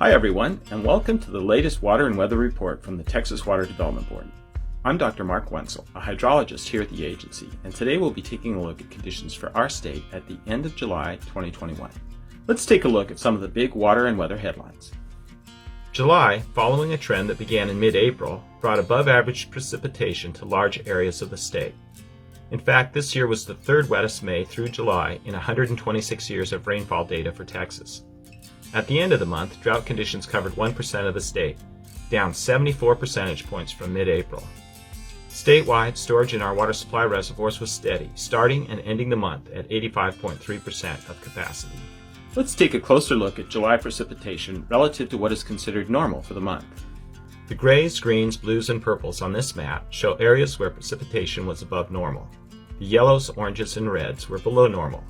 Hi everyone, and welcome to the latest Water and Weather Report from the Texas Water Development Board. I'm Dr. Mark Wenzel, a hydrologist here at the agency, and today we'll be taking a look at conditions for our state at the end of July 2021. Let's take a look at some of the big water and weather headlines. July, following a trend that began in mid-April, brought above-average precipitation to large areas of the state. In fact, this year was the third wettest May through July in 126 years of rainfall data for Texas. At the end of the month, drought conditions covered 1% of the state, down 74 percentage points from mid-April. Statewide, storage in our water supply reservoirs was steady, starting and ending the month at 85.3% of capacity. Let's take a closer look at July precipitation relative to what is considered normal for the month. The grays, greens, blues, and purples on this map show areas where precipitation was above normal. The yellows, oranges, and reds were below normal.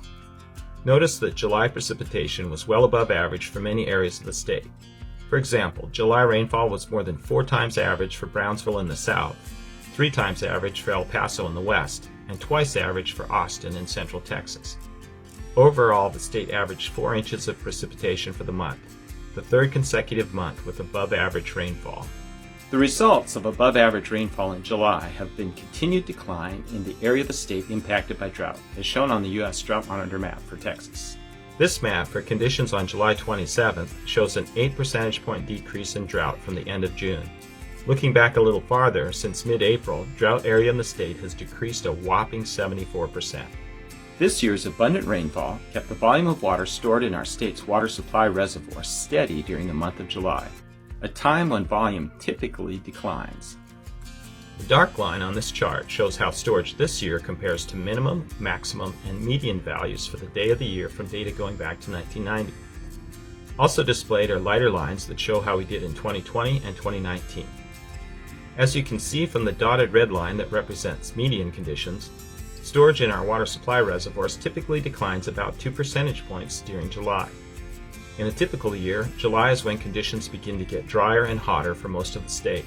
Notice that July precipitation was well above average for many areas of the state. For example, July rainfall was more than 4 times average for Brownsville in the south, 3 times average for El Paso in the west, and twice average for Austin in central Texas. Overall, the state averaged 4 inches of precipitation for the month, the third consecutive month with above average rainfall. The results of above average rainfall in July have been continued decline in the area of the state impacted by drought, as shown on the U.S. Drought Monitor map for Texas. This map for conditions on July 27th shows an 8 percentage point decrease in drought from the end of June. Looking back a little farther, since mid-April, drought area in the state has decreased a whopping 74%. This year's abundant rainfall kept the volume of water stored in our state's water supply reservoir steady during the month of July, a time when volume typically declines. The dark line on this chart shows how storage this year compares to minimum, maximum, and median values for the day of the year from data going back to 1990. Also displayed are lighter lines that show how we did in 2020 and 2019. As you can see from the dotted red line that represents median conditions, storage in our water supply reservoirs typically declines about 2 percentage points during July. In a typical year, July is when conditions begin to get drier and hotter for most of the state,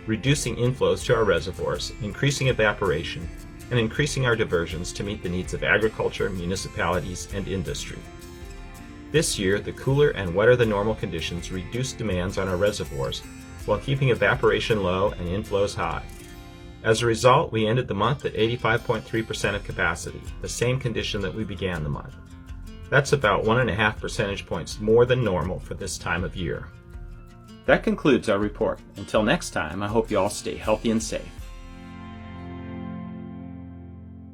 reducing inflows to our reservoirs, increasing evaporation, and increasing our diversions to meet the needs of agriculture, municipalities, and industry. This year, the cooler and wetter than normal conditions reduced demands on our reservoirs while keeping evaporation low and inflows high. As a result, we ended the month at 85.3% of capacity, the same condition that we began the month. That's about 1.5 percentage points more than normal for this time of year. That concludes our report. Until next time, I hope you all stay healthy and safe.